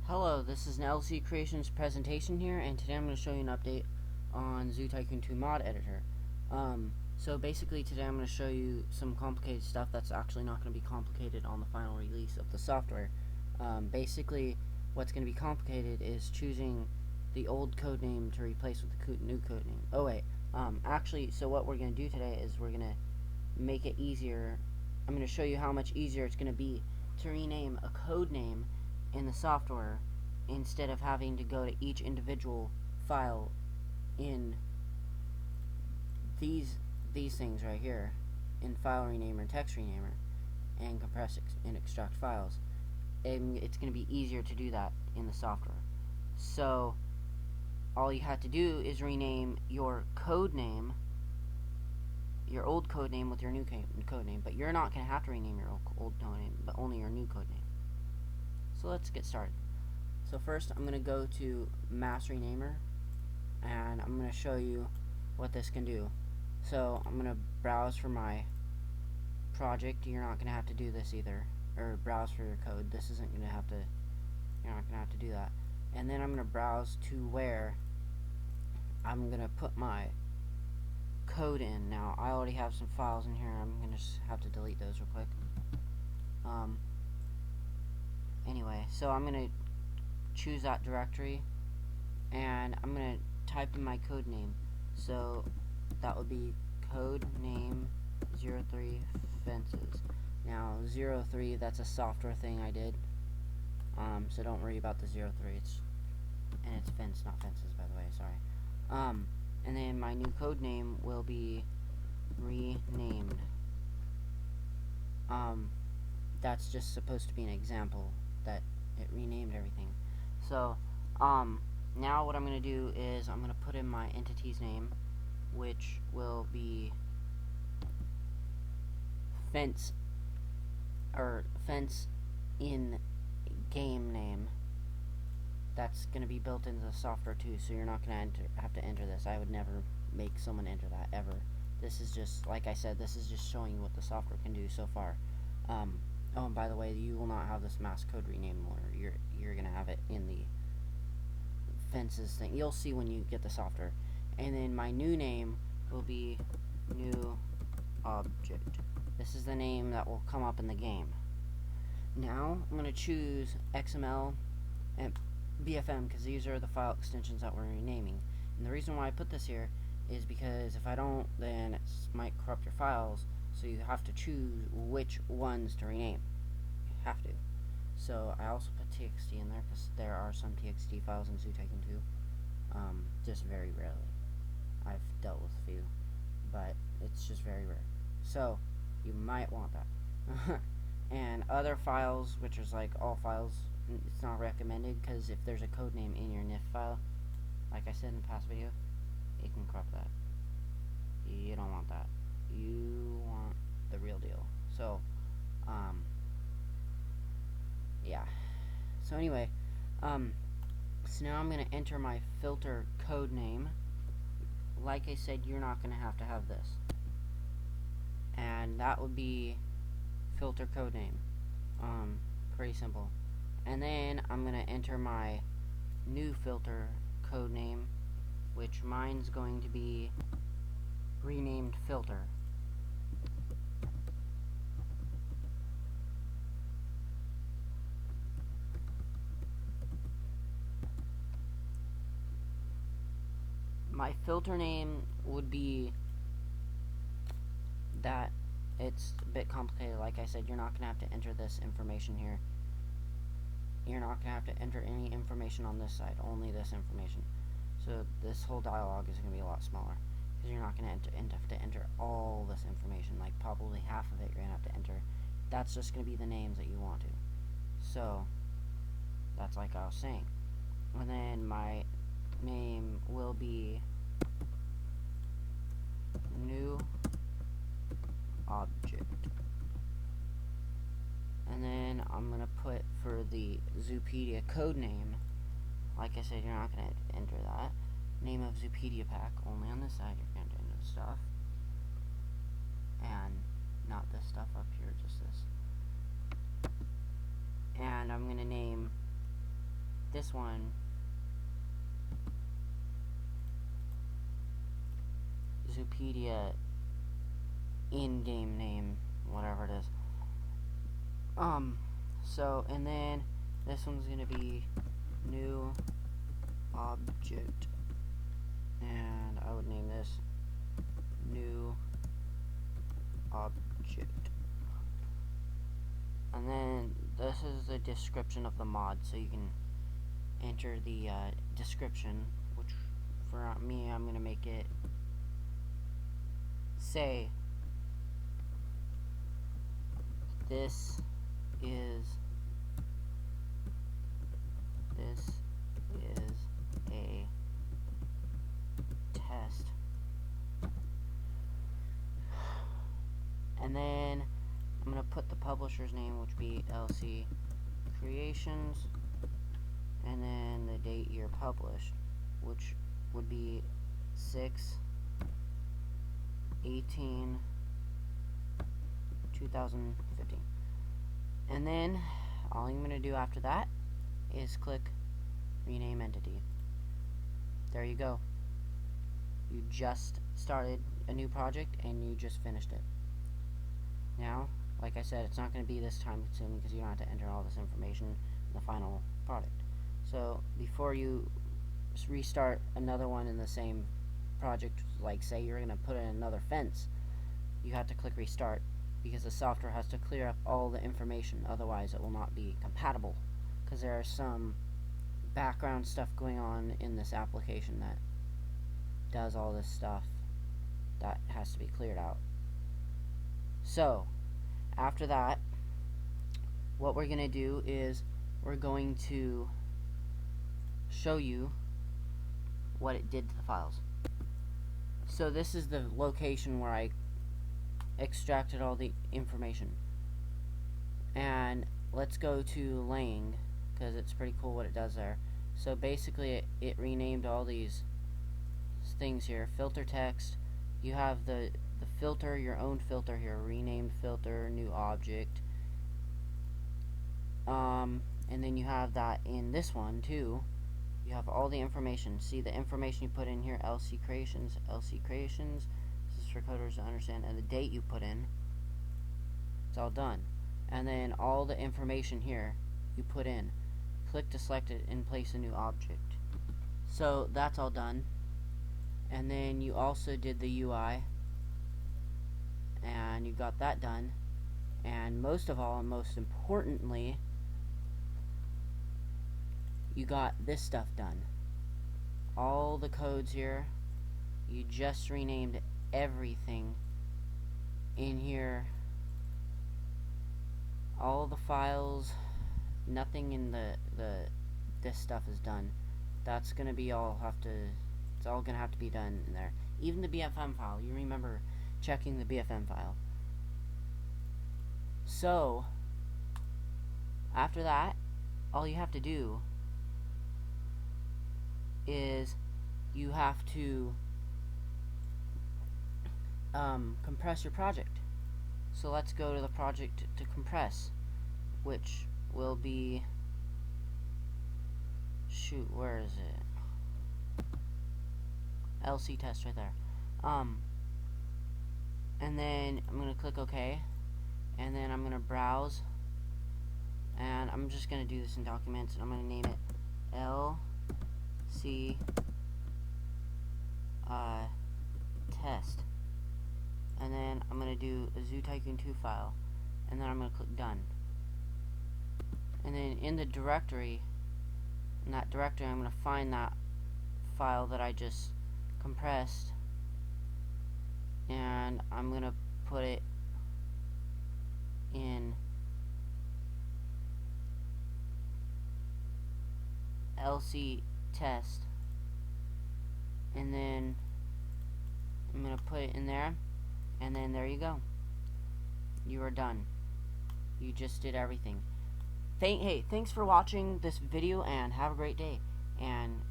Hello, this is an LC Creations presentation here, and today I'm going to show you an update on Zoo Tycoon 2 mod editor. So basically today I'm going to show you some complicated stuff that's actually not going to be complicated on the final release of the software. Basically what's going to be complicated is choosing the old code name to replace with the new code name. Oh wait, actually, so what we're going to do today is we're going to make it easier. I'm going to show you how much easier it's going to be to rename a code name in the software instead of having to go to each individual file in these things right here in file renamer and text renamer and compress and extract files. It's going to be easier to do that in the software. So all you have to do is rename your code name, your old code name, with your new code name, but you're not going to have to rename your old code name, but only your new code name. So let's get started. So first I'm going to go to mass renamer and I'm going to show you what this can do. So I'm going to browse for my project. You're not going to have to do this either, or browse for your code. This isn't going to have to, you're not going to have to do that. And then I'm going to browse to where I'm going to put my code in. Now I already have some files in here. I'm going to just have to delete those real quick. Anyway, so I'm going to choose that directory and I'm going to type in my code name. So that would be code name 03 fences. Now 03, that's a software thing I did. So don't worry about the 03. And it's fence, not fences, by the way, sorry. And then my new code name will be renamed. That's just supposed to be an example that it renamed everything. So now what I'm going to do is I'm going to put in my entity's name, which will be fence, or fence in game name. That's going to be built into the software too, so you're not going to have to enter this. I would never make someone enter that ever. This is just, like I said, this is just showing you what the software can do so far. Oh, and by the way, you will not have this mass code rename anymore. You're gonna have it in the fences thing. You'll see when you get the software. And then my new name will be new object. This is the name that will come up in the game. Now I'm gonna choose XML and BFM because these are the file extensions that we're renaming. And the reason why I put this here is because if I don't, then it might corrupt your files. So you have to choose which ones to rename. You have to. So I also put TXT in there because there are some TXT files in Zoo Tycoon 2. Just very rarely. I've dealt with a few, but it's just very rare. So you might want that. And other files, which is like all files, it's not recommended because if there's a code name in your NIF file, like I said in the past video, it can corrupt that. You don't want that. You want the real deal. So yeah. So anyway, so now I'm going to enter my filter code name. Like I said, you're not going to have this. And that would be filter code name. Pretty simple. And then I'm going to enter my new filter code name, which mine's going to be renamed filter. My filter name would be that. It's a bit complicated. Like I said, you're not going to have to enter this information here. You're not going to have to enter any information on this side, only this information. So this whole dialogue is going to be a lot smaller because you're not going to have to enter all this information, like probably half of it you're going to have to enter. That's just going to be the names that you want to. So that's like I was saying. And then my name will be new object. And then I'm going to put for the Zoopedia code name, like I said, you're not going to enter that. Name of Zoopedia pack, only on this side you're going to enter stuff. And not this stuff up here, just this. And I'm going to name this one, Zoopedia in-game name, whatever it is. So, and then this one's gonna be new object, and I would name this new object. And then this is the description of the mod, so you can enter the description, which for me, I'm gonna make it say this is a test, and then I'm gonna put the publisher's name, which would be LC Creations, and then the date year published, which would be 6/18/2015. And then all I'm going to do after that is click rename entity. There you go. You just started a new project and you just finished it. Now, like I said, it's not going to be this time consuming because you don't have to enter all this information in the final product. So before you restart another one in the same project, like say you're going to put in another fence, you have to click restart, because the software has to clear up all the information, otherwise it will not be compatible, because there are some background stuff going on in this application that does all this stuff that has to be cleared out. So after that, what we're going to do is we're going to show you what it did to the files. So this is the location where I extracted all the information, and let's go to Lang, because it's pretty cool what it does there. So basically it renamed all these things here. Filter text, you have the filter, your own filter here, renamed filter, new object, and then you have that in this one too. You have all the information. See the information you put in here, LC Creations, this is for coders to understand, and the date you put in, it's all done. And then all the information here you put in. Click to select it and place a new object. So that's all done. And then you also did the UI, and you got that done. And most of all, and most importantly, you got this stuff done. All the codes here, you just renamed everything in here. All the files, nothing in this stuff is done. That's gonna be all it's all gonna have to be done in there. Even the BFM file, you remember checking the BFM file. So after that, all you have to do is you have to compress your project. So let's go to the project to compress, which will be, shoot, where is it? LC test right there. And then I'm gonna click OK, and then I'm gonna browse, and I'm just gonna do this in documents, and I'm gonna name it LC test, and then I'm gonna do a Zoo Tycoon 2 file, and then I'm gonna click done. And then in the directory, I'm gonna find that file that I just compressed, and I'm gonna put it in LC test, and then I'm gonna put it in there, and then there you go. You are done. You just did everything. Hey, thanks for watching this video, and have a great day. And